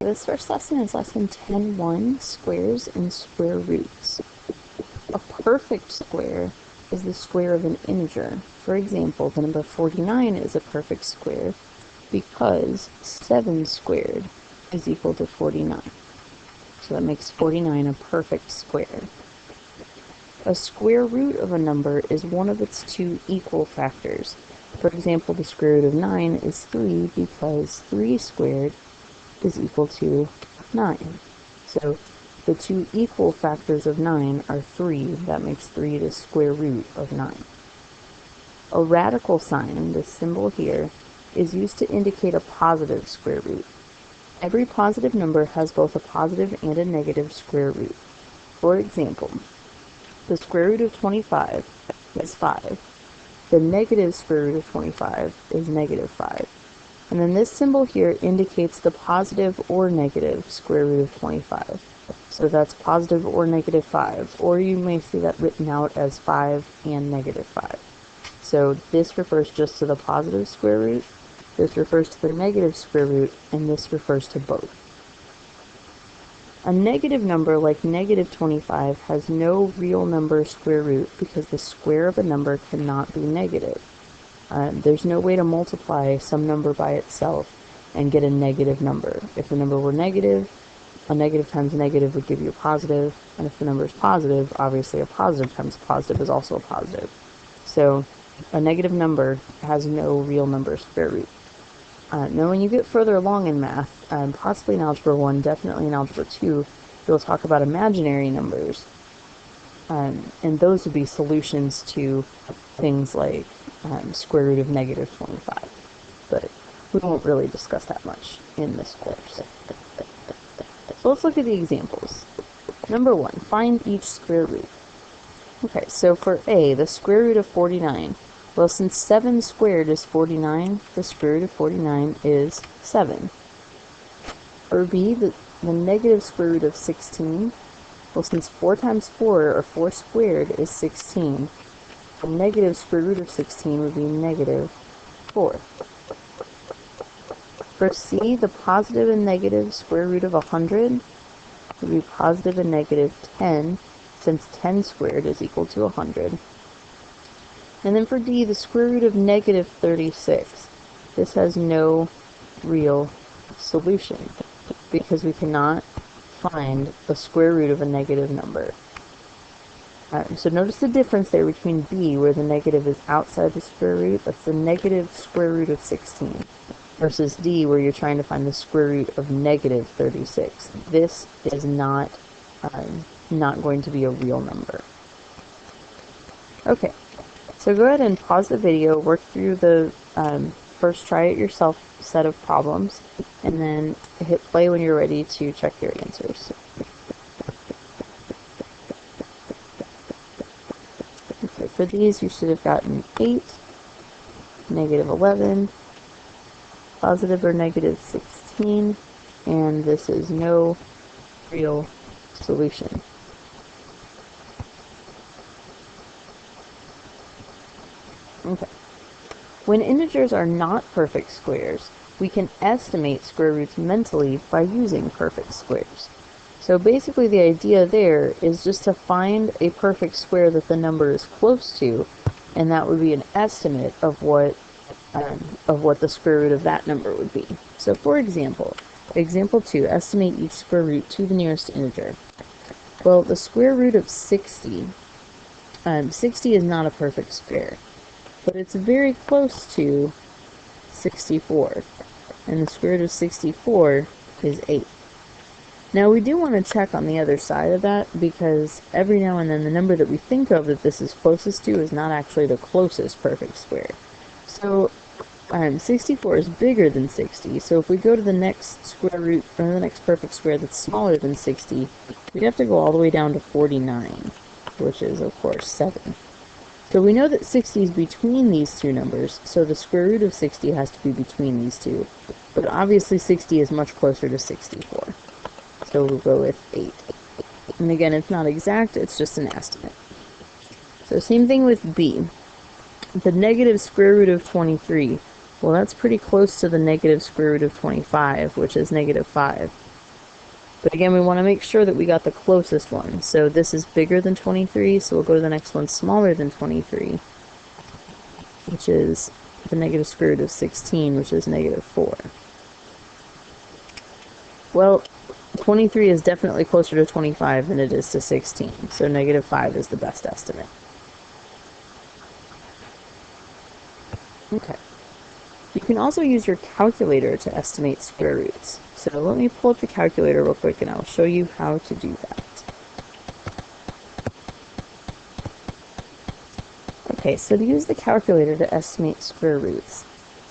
This first lesson is lesson 10.1, squares and square roots. A perfect square is the square of an integer. For example, the number 49 is a perfect square because 7 squared is equal to 49. So that makes 49 a perfect square. A square root of a number is one of its two equal factors. For example, the square root of 9 is 3 because 3 squared is equal to 9. So the two equal factors of 9 are 3. That makes 3 the square root of 9. A radical sign, this symbol here, is used to indicate a positive square root. Every positive number has both a positive and a negative square root. For example, the square root of 25 is 5. The negative square root of 25 is negative 5. And then this symbol here indicates the positive or negative square root of 25. So that's positive or negative 5. Or you may see that written out as 5 and negative 5. So this refers just to the positive square root, this refers to the negative square root, and this refers to both. A negative number like negative 25 has no real number square root because the square of a number cannot be negative. There's no way to multiply some number by itself and get a negative number. If the number were negative, a negative times negative would give you a positive, and if the number is positive, obviously a positive times positive is also a positive. So a negative number has no real number square root. Now when you get further along in math, possibly in Algebra 1, definitely in Algebra 2, you'll talk about imaginary numbers, and those would be solutions to things like square root of negative 25, but we won't really discuss that much in this course. So let's look at the examples. Number 1, find each square root. Okay, so for A, the square root of 49, well, since 7 squared is 49, the square root of 49 is 7. For B, the negative square root of 16, well, since 4 times 4, or 4 squared, is 16, the negative square root of 16 would be negative 4. For C, the positive and negative square root of 100 would be positive and negative 10, since 10 squared is equal to 100. And then for D, the square root of negative 36. This has no real solution because we cannot find the square root of a negative number. So notice the difference there between B, where the negative is outside the square root, that's the negative square root of 16, versus D, where you're trying to find the square root of negative 36. This is not going to be a real number. Okay, so go ahead and pause the video, work through the first try it yourself set of problems, and then hit play when you're ready to check your answers. Okay, for these you should have gotten 8, negative 11, positive or negative 16, and this is no real solution. Okay. When integers are not perfect squares, we can estimate square roots mentally by using perfect squares. So basically the idea there is just to find a perfect square that the number is close to, and that would be an estimate of what the square root of that number would be. So for example, example 2, estimate each square root to the nearest integer. Well, the square root of 60, 60 is not a perfect square, but it's very close to 64, and the square root of 64 is 8. Now we do want to check on the other side of that, because every now and then the number that we think of that this is closest to is not actually the closest perfect square. So 64 is bigger than 60, so if we go to the next square root, or the next perfect square that's smaller than 60, we'd have to go all the way down to 49, which is, of course, 7. So we know that 60 is between these two numbers, so the square root of 60 has to be between these two. But obviously 60 is much closer to 64. So we'll go with 8. And again, it's not exact, it's just an estimate. So same thing with B. The negative square root of 23. Well, that's pretty close to the negative square root of 25, which is negative 5. But again, we want to make sure that we got the closest one. So this is bigger than 23, so we'll go to the next one smaller than 23, which is the negative square root of 16, which is negative 4. Well, 23 is definitely closer to 25 than it is to 16, so negative 5 is the best estimate. Okay. You can also use your calculator to estimate square roots. So let me pull up the calculator real quick and I'll show you how to do that. Okay, so to use the calculator to estimate square roots,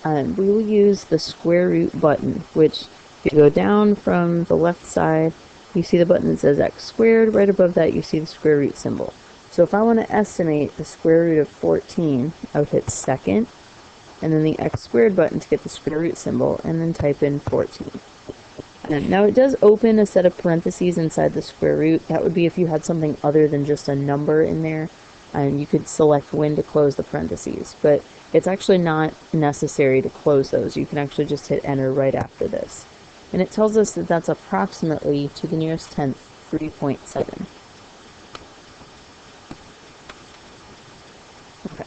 we will use the square root button, which if you go down from the left side, you see the button that says x squared. Right above that, you see the square root symbol. So if I want to estimate the square root of 14, I would hit second, and then the x squared button to get the square root symbol, and then type in 14. Now it does open a set of parentheses inside the square root. That would be if you had something other than just a number in there, and you could select when to close the parentheses. But it's actually not necessary to close those. You can actually just hit enter right after this. And it tells us that that's approximately, to the nearest tenth, 3.7. Okay.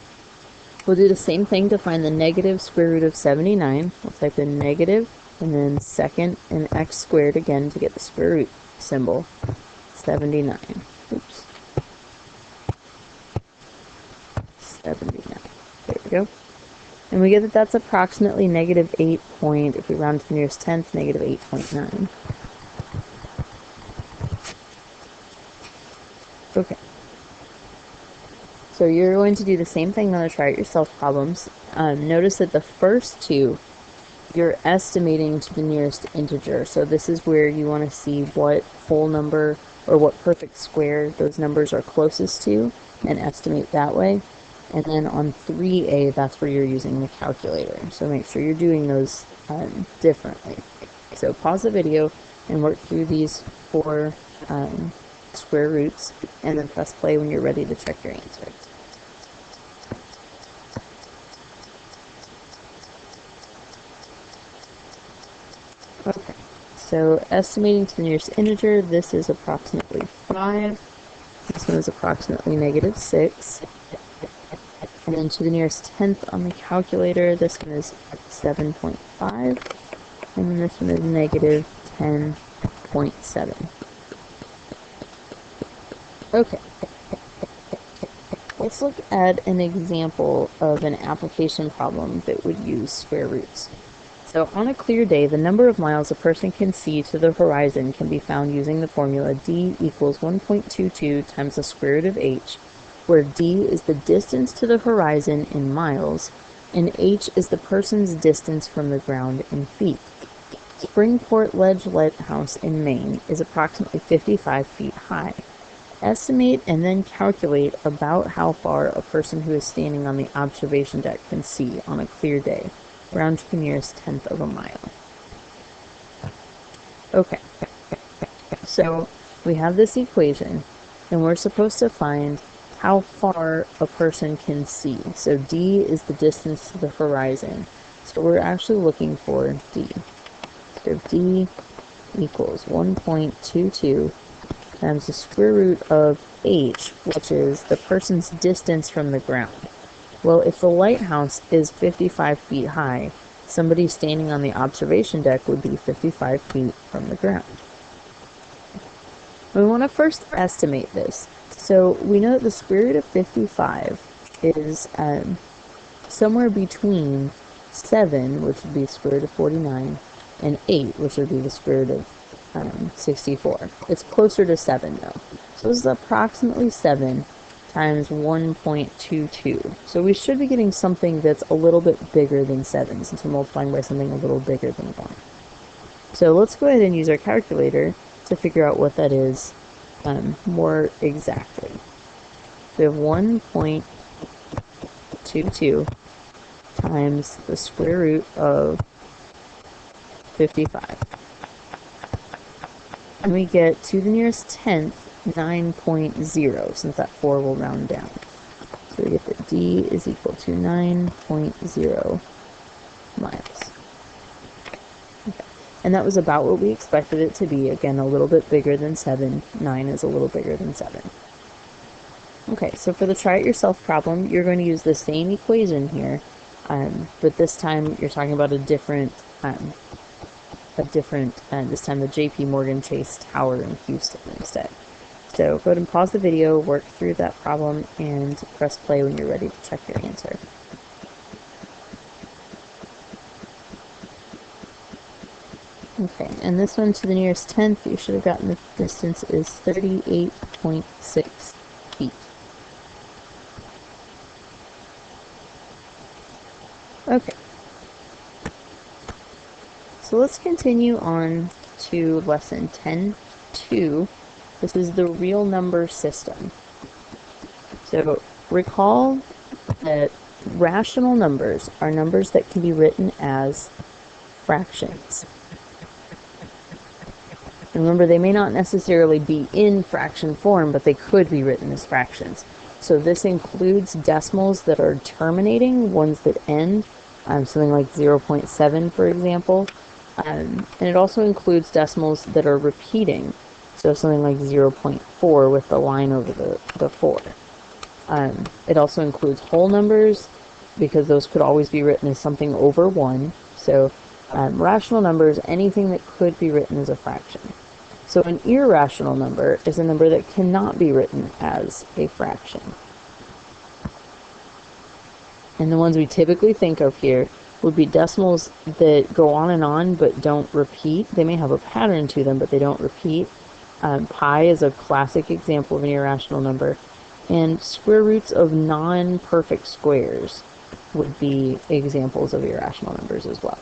We'll do the same thing to find the negative square root of 79. We'll type in negative, and then second and x squared again to get the square root symbol, 79. Oops. 79. There we go. And we get that that's approximately negative 8 point, if we round to the nearest tenth, negative 8.9. Okay. So you're going to do the same thing on the try it yourself problems. Notice that the first two, you're estimating to the nearest integer. So this is where you want to see what whole number or what perfect square those numbers are closest to and estimate that way. And then on 3A, that's where you're using the calculator. So make sure you're doing those differently. So pause the video and work through these 4 square roots, and then press play when you're ready to check your answer. Okay, so estimating to the nearest integer, this is approximately 5. This one is approximately negative 6. And then to the nearest tenth on the calculator, this one is 7.5. And then this one is negative 10.7. Okay. Let's look at an example of an application problem that would use square roots. So on a clear day, the number of miles a person can see to the horizon can be found using the formula d equals 1.22 times the square root of h, where d is the distance to the horizon in miles, and h is the person's distance from the ground in feet. Springport Ledge Lighthouse in Maine is approximately 55 feet high. Estimate and then calculate about how far a person who is standing on the observation deck can see on a clear day, round to the nearest tenth of a mile. Okay, so we have this equation, and we're supposed to find how far a person can see. So d is the distance to the horizon. So we're actually looking for d. So d equals 1.22 times the square root of h, which is the person's distance from the ground. Well, if the lighthouse is 55 feet high, somebody standing on the observation deck would be 55 feet from the ground. We want to first estimate this. So we know that the square root of 55 is somewhere between 7, which would be the square root of 49, and 8, which would be the square root of 64. It's closer to 7 though. So this is approximately 7 times 1.22. So we should be getting something that's a little bit bigger than 7, since we're multiplying by something a little bigger than 1. So let's go ahead and use our calculator to figure out what that is more exactly. We have 1.22 times the square root of 55. And we get to the nearest tenth 9.0, since that 4 will round down. So we get that d is equal to 9.0 miles. Okay. And that was about what we expected it to be. Again, a little bit bigger than 7. 9 is a little bigger than 7. Okay, so for the try it yourself problem, you're going to use the same equation here, but this time you're talking about this time the JP Morgan Chase Tower in Houston instead. So go ahead and pause the video, work through that problem, and press play when you're ready to check your answer. Okay, and this one to the nearest tenth, you should have gotten the distance is 38.6 feet. Okay, so let's continue on to lesson 10.2. This is the real number system. So recall that rational numbers are numbers that can be written as fractions. And remember, they may not necessarily be in fraction form, but they could be written as fractions. So this includes decimals that are terminating, ones that end, something like 0.7, for example. And it also includes decimals that are repeating, so something like 0.4 with the line over the 4. It also includes whole numbers, because those could always be written as something over 1. So rational numbers, anything that could be written as a fraction. So an irrational number is a number that cannot be written as a fraction. And the ones we typically think of here would be decimals that go on but don't repeat. They may have a pattern to them, but they don't repeat. Pi is a classic example of an irrational number. And square roots of non-perfect squares would be examples of irrational numbers as well.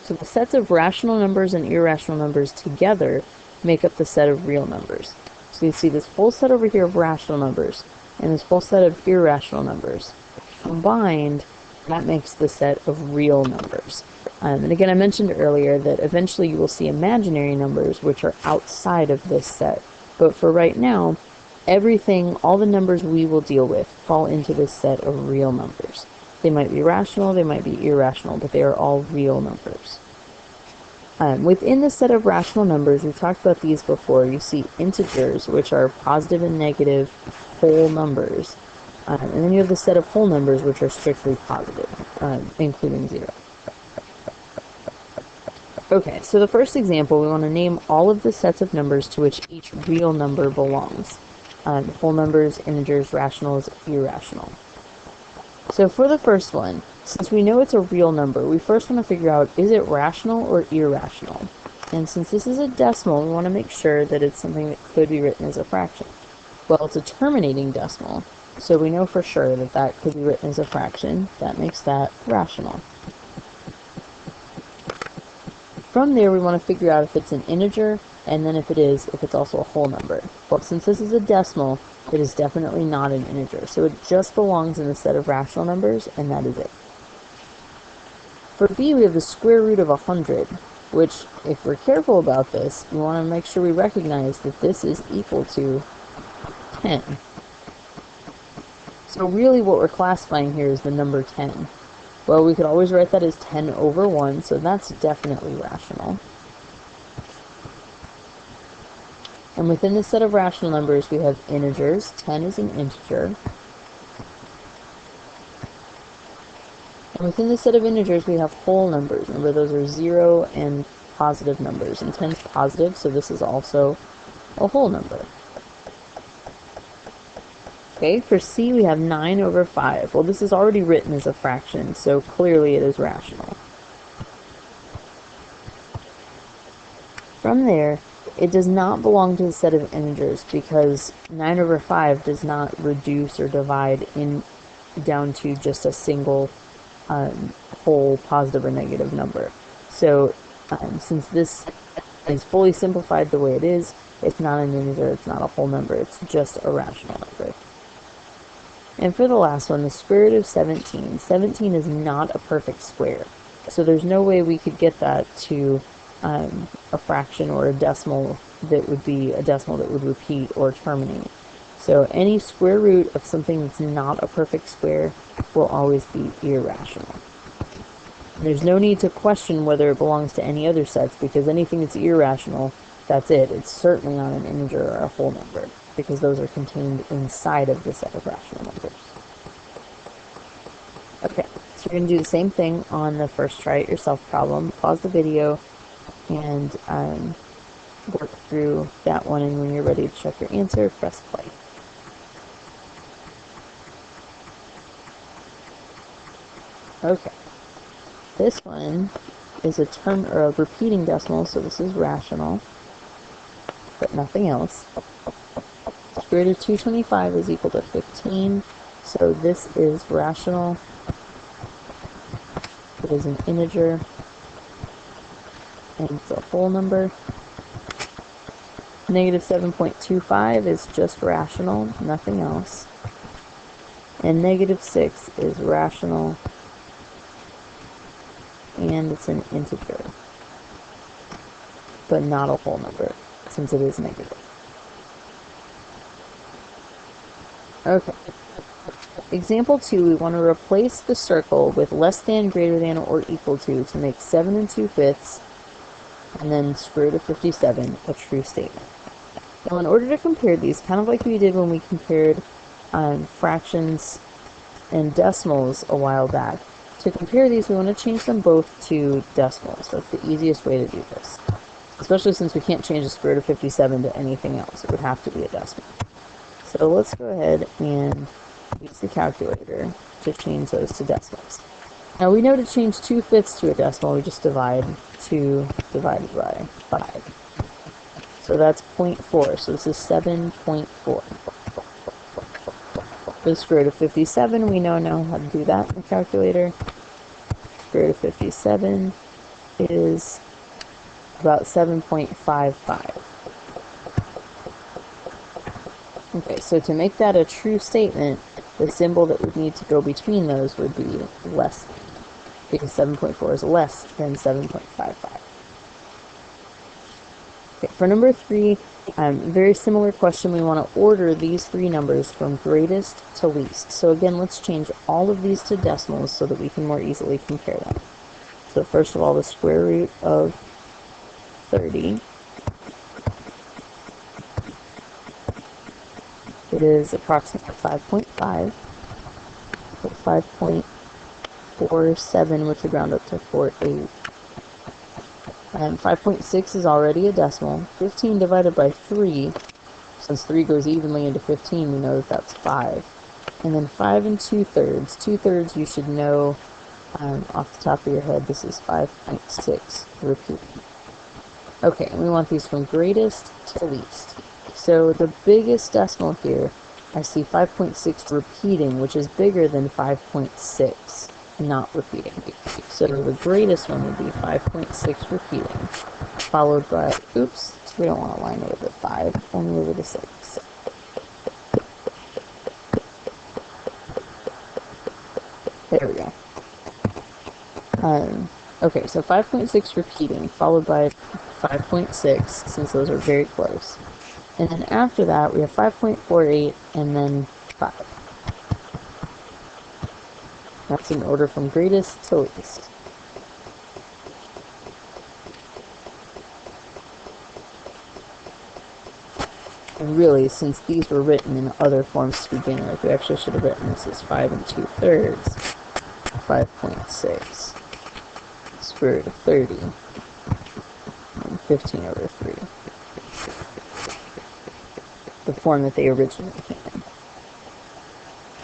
So the sets of rational numbers and irrational numbers together make up the set of real numbers. So you see this whole set over here of rational numbers and this whole set of irrational numbers. Combined, that makes the set of real numbers. And again, I mentioned earlier that eventually you will see imaginary numbers which are outside of this set. But for right now, everything, all the numbers we will deal with fall into this set of real numbers. They might be rational, they might be irrational, but they are all real numbers. Within the set of rational numbers, we've talked about these before. You see integers, which are positive and negative whole numbers. And then you have the set of whole numbers, which are strictly positive, including 0. Okay, so the first example, we want to name all of the sets of numbers to which each real number belongs. Whole numbers, integers, rationals, irrational. So for the first one, since we know it's a real number, we first want to figure out, is it rational or irrational? And since this is a decimal, we want to make sure that it's something that could be written as a fraction. Well, it's a terminating decimal, so we know for sure that that could be written as a fraction. That makes that rational. From there, we want to figure out if it's an integer, and then if it is, if it's also a whole number. Well, since this is a decimal, it is definitely not an integer, so it just belongs in the set of rational numbers, and that is it. For b, we have the square root of 100, which, if we're careful about this, we want to make sure we recognize that this is equal to 10. So really what we're classifying here is the number 10. Well, we could always write that as 10 over 1, so that's definitely rational. And within the set of rational numbers, we have integers. 10 is an integer. And within the set of integers, we have whole numbers. Remember, those are 0 and positive numbers. And 10 is positive, so this is also a whole number. Okay, for c, we have 9 over 5. Well, this is already written as a fraction, so clearly it is rational. From there, it does not belong to the set of integers because 9 over 5 does not reduce or divide down to just a single whole positive or negative number. So since this is fully simplified the way it is, it's not an integer, it's not a whole number, it's just a rational number. And for the last one, the square root of 17. 17 is not a perfect square, so there's no way we could get that to a fraction or a decimal that would be a decimal that would repeat or terminate. So any square root of something that's not a perfect square will always be irrational. There's no need to question whether it belongs to any other sets, because anything that's irrational, that's it. It's certainly not an integer or a whole number, because those are contained inside of the set of rational numbers. Okay, so we're going to do the same thing on the first try it yourself problem. Pause the video and work through that one, and when you're ready to check your answer, press play. Okay, this one is a term or a repeating decimal, so this is rational, but nothing else. Square root of 225 is equal to 15, so this is rational. It is an integer, and it's a whole number. Negative 7.25 is just rational, nothing else. And negative 6 is rational, and it's an integer, but not a whole number, since it is negative. Okay. Example 2, we want to replace the circle with less than, greater than, or equal to make 7 2/5, and then square root of 57, a true statement. Now, in order to compare these, kind of like we did when we compared fractions and decimals a while back, to compare these, we want to change them both to decimals. That's the easiest way to do this, especially since we can't change the square root of 57 to anything else. It would have to be a decimal. So let's go ahead and use the calculator to change those to decimals. Now we know to change 2/5 to a decimal, we just divide 2 divided by 5. So that's 0.4, so this is 7.4. For the square root of 57, we know now how to do that in the calculator. Square root of 57 is about 7.55. Okay, so to make that a true statement, the symbol that would need to go between those would be less than, because 7.4 is less than 7.55. Okay, for number 3, very similar question. We want to order these 3 numbers from greatest to least. So again, let's change all of these to decimals so that we can more easily compare them. So first of all, the square root of 30. It is approximately 5.5. So 5.47, which would round up to 48. 5.6 is already a decimal. 15 divided by 3, since 3 goes evenly into 15, we know that that's 5. And then 5 2/3. 2/3 you should know off the top of your head, this is 5.6 repeating. Okay, and we want these from greatest to least. So the biggest decimal here, I see 5.6 repeating, which is bigger than 5.6 not repeating. So the greatest one would be 5.6 repeating, followed by, oops, we don't want to line over the 5, only over the 6. There we go. Okay, so 5.6 repeating, followed by 5.6, since those are very close. And then after that, we have 5.48, and then 5. That's in order from greatest to least. And really, since these were written in other forms to begin with, we actually should have written this as 5 2/3, 5.6, square root of 30, and 15 over 3. The form that they originally came in.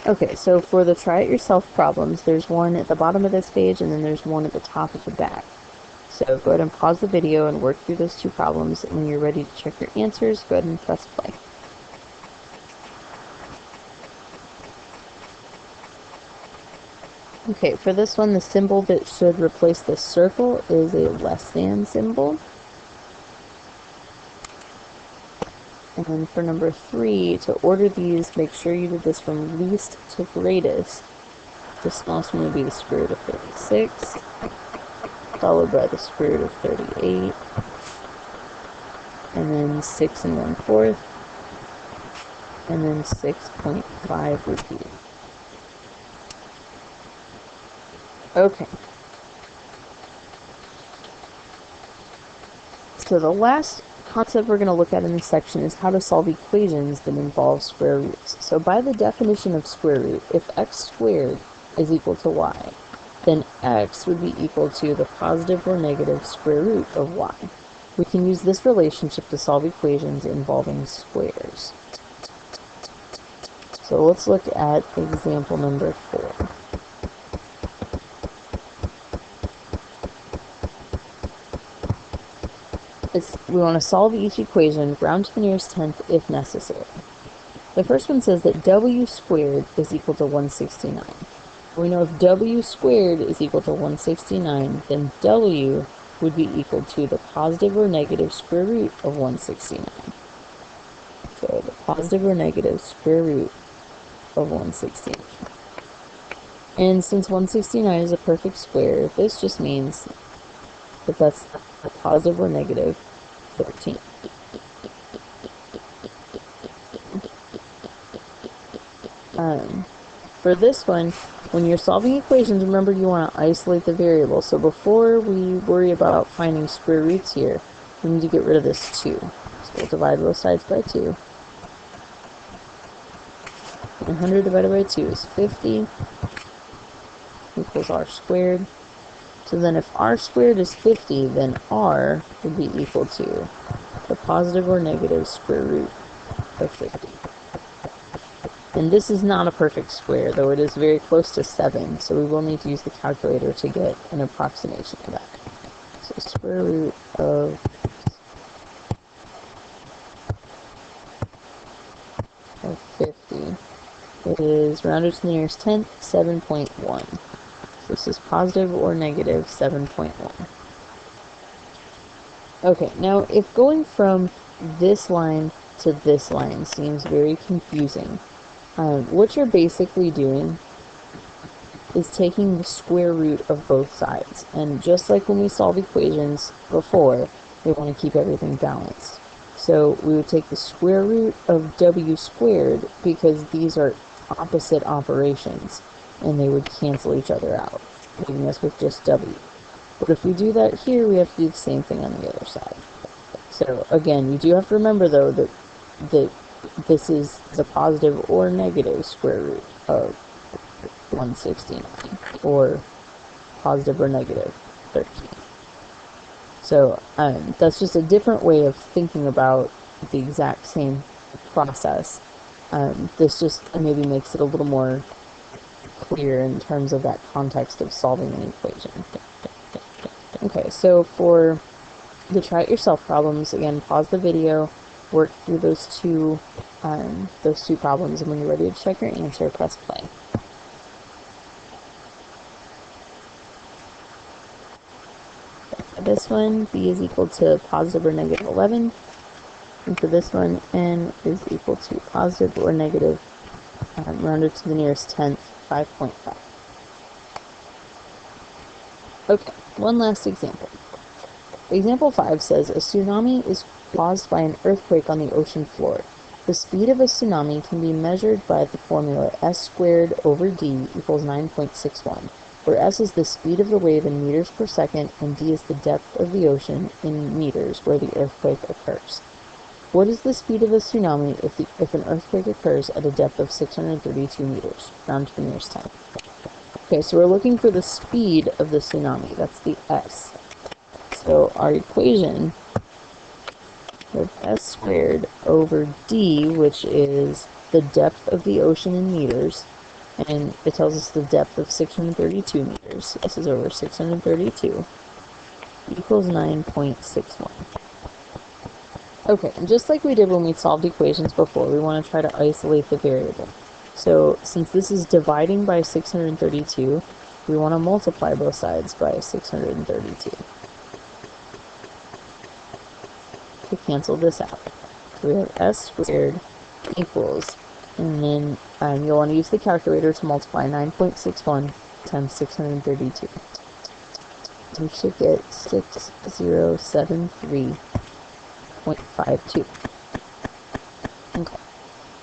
Okay, so for the try it yourself problems, there's one at the bottom of this page, and then there's one at the top of the back. So go ahead and pause the video and work through those 2 problems, and when you're ready to check your answers, go ahead and press play. Okay, for this one, the symbol that should replace the circle is a less than symbol. And then for number 3, to order these, make sure you did this from least to greatest. The smallest one would be the square root of 36, followed by the square root of 38, and then 6 1/4, and then 6.5 repeating. Okay. So the last concept we're going to look at in this section is how to solve equations that involve square roots. So by the definition of square root, if x squared is equal to y, then x would be equal to the positive or negative square root of y. We can use this relationship to solve equations involving squares. So let's look at example number 4. We want to solve each equation, round to the nearest tenth if necessary. The first one says that w squared is equal to 169. We know if w squared is equal to 169, then w would be equal to the positive or negative square root of 169. So the positive or negative square root of 169. And since 169 is a perfect square, this just means that that's a positive or negative 13. For this one, when you're solving equations, remember you want to isolate the variable. So before we worry about finding square roots here, we need to get rid of this 2. So we'll divide both sides by 2. 100 divided by 2 is 50, equals r squared. So then if r squared is 50, then r would be equal to the positive or negative square root of 50. And this is not a perfect square, though it is very close to 7, so we will need to use the calculator to get an approximation of that. So square root of 50 is rounded to the nearest tenth, 7.1. So this is positive or negative 7.1. Okay, now if going from this line to this line seems very confusing, what you're basically doing is taking the square root of both sides. And just like when we solve equations before, we want to keep everything balanced. So we would take the square root of w squared because these are opposite operations and they would cancel each other out, leaving us with just w. But if we do that here, we have to do the same thing on the other side. So again, you do have to remember though that this is the positive or negative square root of 169, or positive or negative 13. So that's just a different way of thinking about the exact same process. This just maybe makes it a little more clear in terms of that context of solving an equation. Okay, so for the try it yourself problems, again, pause the video, work through those two problems, and when you're ready to check your answer, press play. For this one, b is equal to positive or negative 11, and for this one, n is equal to positive or negative, rounded to the nearest tenth, 5.5. Okay, one last example. Example 5 says, a tsunami is caused by an earthquake on the ocean floor. The speed of a tsunami can be measured by the formula s squared over d equals 9.61, where s is the speed of the wave in meters per second and d is the depth of the ocean in meters where the earthquake occurs. What is the speed of a tsunami if an earthquake occurs at a depth of 632 meters? Round to the nearest 10. Okay, so we're looking for the speed of the tsunami. That's the s. So our equation of s squared over d, which is the depth of the ocean in meters, and it tells us the depth of 632 meters. S is over 632 equals 9.61. Okay, and just like we did when we solved equations before, we want to try to isolate the variable. So since this is dividing by 632, we want to multiply both sides by 632 to cancel this out. So we have s squared equals, and then you'll want to use the calculator to multiply 9.61 times 632. We should get 6073.52. Okay.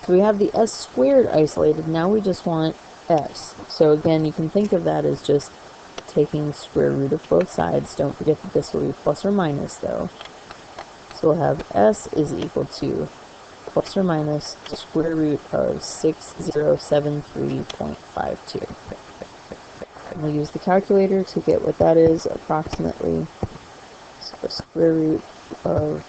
So we have the s squared isolated. Now we just want s. So again, you can think of that as just taking square root of both sides. Don't forget that this will be plus or minus though. So we'll have S is equal to plus or minus the square root of 6073.52. And we'll use the calculator to get what that is approximately. So the square root of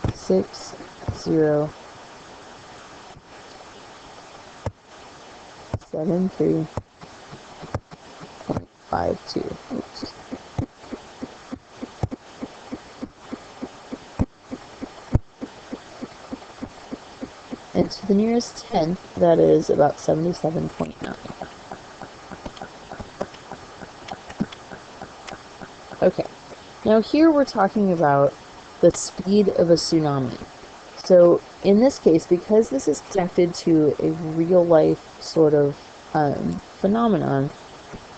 6073.52. Oops. And to the nearest tenth, that is about 77.9. Okay, now here we're talking about the speed of a tsunami. So in this case, because this is connected to a real-life sort of phenomenon,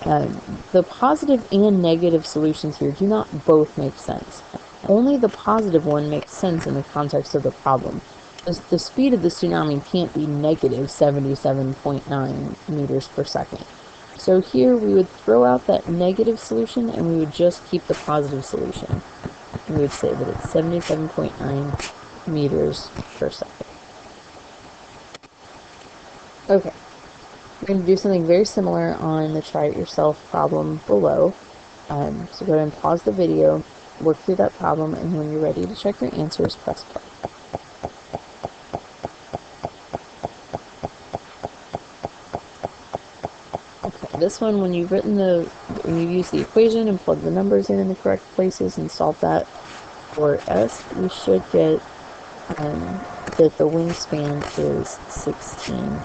the positive and negative solutions here do not both make sense. Only the positive one makes sense in the context of the problem. The speed of the tsunami can't be negative 77.9 meters per second. So here we would throw out that negative solution and we would just keep the positive solution. We would say that it's 77.9 meters per second. Okay, we're going to do something very similar on the try it yourself problem below. So go ahead and pause the video, work through that problem, and when you're ready to check your answers, press play. Okay, this one, when you've used the equation and plugged the numbers in the correct places and solved that for S, we should get that the wingspan is 16